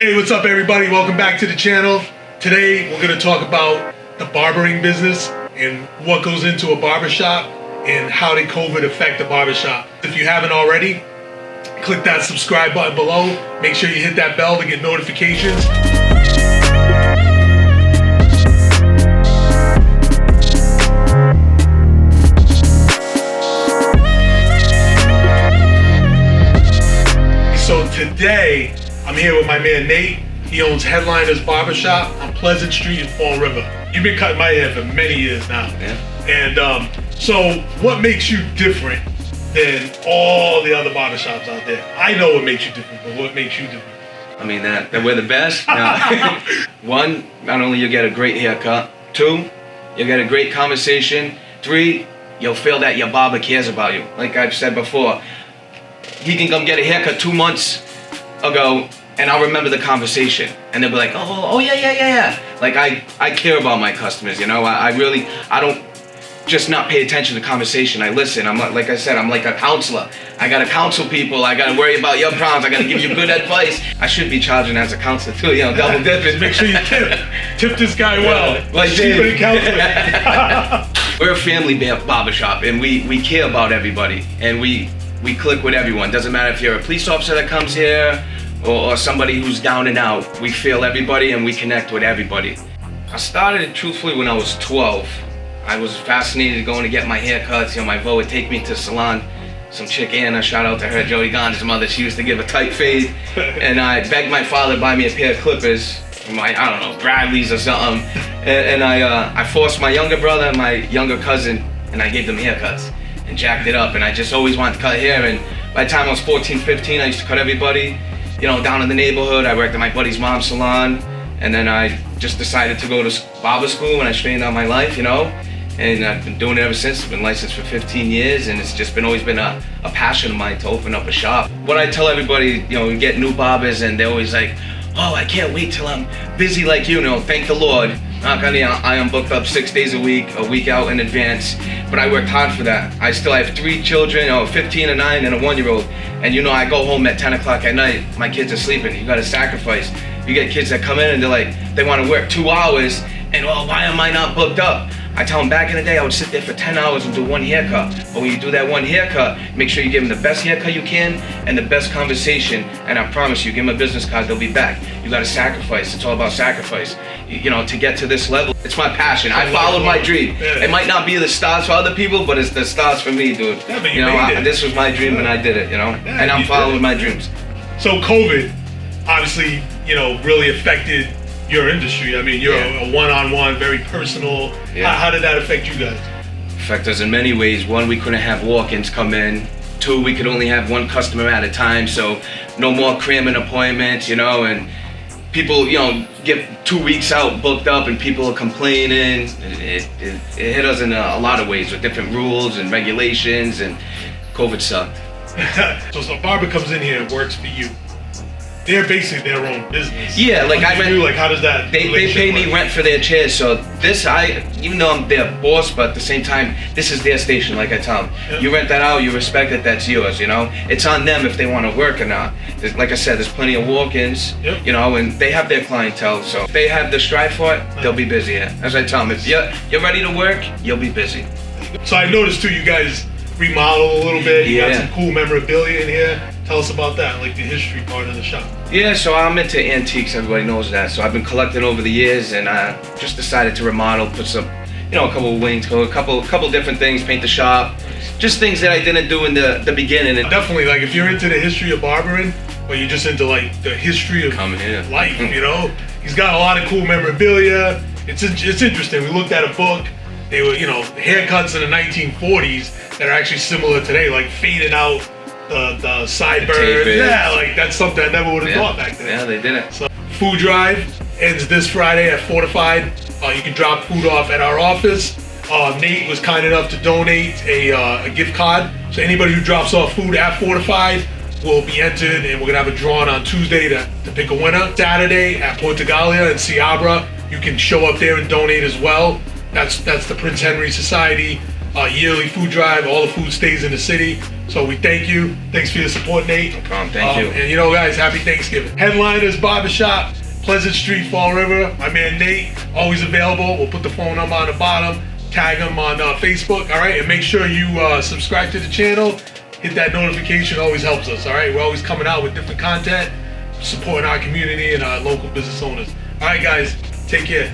Hey, what's up everybody? Welcome back to the channel. Today we're going to talk about the barbering business and what goes into a barbershop and how did COVID affect the barbershop. If you haven't already, click that subscribe button below. Make sure you hit that bell to get notifications. So today, I'm here with my man Nate. He owns HEADLINERZ Barbershop on Pleasant Street in Fall River. You've been cutting my hair for many years now. Yeah. And so what makes you different than all the other barbershops out there? I know what makes you different, but what makes you different? I mean, that we're the best. No. One, not only you get a great haircut. Two, you get a great conversation. Three, you'll feel that your barber cares about you. Like I've said before, he can come get a haircut 2 months ago and I'll remember the conversation and they'll be like, oh yeah. Like I care about my customers, you know. I don't just not pay attention to conversation. I listen. I'm like I said, I'm like a counselor. I gotta counsel people. I gotta worry about your problems. I gotta give you good advice. I should be charging as a counselor too, you know, double dipping. Make sure you tip this guy well. Like cheaper than counseling. We're a family barbershop and we care about everybody and we click with everyone. Doesn't matter if you're a police officer that comes here or somebody who's down and out. We feel everybody and we connect with everybody. I started truthfully when I was 12. I was fascinated going to get my haircuts. You know, my beau would take me to the salon. Some chick Anna, shout out to her, Jody Gonda's mother. She used to give a tight fade. And I begged my father to buy me a pair of clippers from my, I don't know, Bradley's or something. And I forced my younger brother and my younger cousin and I gave them haircuts and jacked it up. And I just always wanted to cut hair. And by the time I was 14, 15, I used to cut everybody, you know, down in the neighborhood. I worked at my buddy's mom's salon. And then I just decided to go to barber school and I straightened out my life, you know. And I've been doing it ever since. I've been licensed for 15 years and it's just always been a passion of mine to open up a shop. What I tell everybody, you know, we get new barbers and they're always like, oh, I can't wait till I'm busy like you know, thank the Lord. I am booked up 6 days a week out in advance, but I worked hard for that. I still have 3 children, 15, a 9, and a 1-year-old. And you know, I go home at 10 o'clock at night, my kids are sleeping, you gotta sacrifice. You get kids that come in and they're like, they wanna work 2 hours, and oh, why am I not booked up? I tell them back in the day, I would sit there for 10 hours and do 1 haircut. But when you do that 1 haircut, make sure you give them the best haircut you can and the best conversation. And I promise you, give them a business card, they'll be back. You gotta sacrifice, it's all about sacrifice. You know, to get to this level, it's my passion. I followed my dream. Yeah. It might not be the stars for other people, but it's the stars for me, dude. Yeah, but you know, this was my dream and I did it, you know? Yeah, and I'm following my dreams. So COVID, obviously, you know, really affected your industry. I mean, you're a one-on-one, very personal. Yeah. How did that affect you guys? Affect us in many ways. 1, we couldn't have walk-ins come in. 2, we could only have 1 customer at a time, so no more cramming appointments, you know, and people, you know, get 2 weeks out booked up and people are complaining. It hit us in a lot of ways with different rules and regulations, and COVID sucked. So a barber comes in here and works for you. They're basically their own business. Yeah, like how does that? They pay me rent for their chairs, so even though I'm their boss, but at the same time, this is their station. Like I tell them, you rent that out, you respect it, that's yours. You know, it's on them if they want to work or not. Like I said, there's plenty of walk-ins. You know, and they have their clientele, so if they have the strive for it, they'll be busy. As I tell them, if you're ready to work, you'll be busy. So I noticed too, you guys remodel a little bit. You got some cool memorabilia in here. Tell us about that, like the history part of the shop. Yeah, so I'm into antiques, everybody knows that. So I've been collecting over the years and I just decided to remodel, put some, you know, a couple of wings, a couple different things, paint the shop. Just things that I didn't do in the beginning. And definitely, like if you're into the history of barbering, or you're just into like the history of life, you know? He's got a lot of cool memorabilia. It's interesting. We looked at a book. They were, you know, haircuts in the 1940s that are actually similar today, like fading out the sideburns. Yeah, like that's something I never would have thought back then. Yeah, they did it. So, food drive ends this Friday at Fortified. You can drop food off at our office. Nate was kind enough to donate a gift card. So anybody who drops off food at Fortified will be entered, and we're gonna have a drawing on Tuesday to pick a winner. Saturday at Portugalia in Seabra, you can show up there and donate as well. That's the Prince Henry Society yearly food drive. All the food stays in the city. So we thank you. Thanks for your support, Nate. No problem. Thank you. And guys, happy Thanksgiving. HEADLINERZ Barbershop, Pleasant Street, Fall River. My man Nate, always available. We'll put the phone number on the bottom. Tag him on Facebook, all right? And make sure you subscribe to the channel. Hit that notification, always helps us, all right? We're always coming out with different content, supporting our community and our local business owners. All right, guys, take care.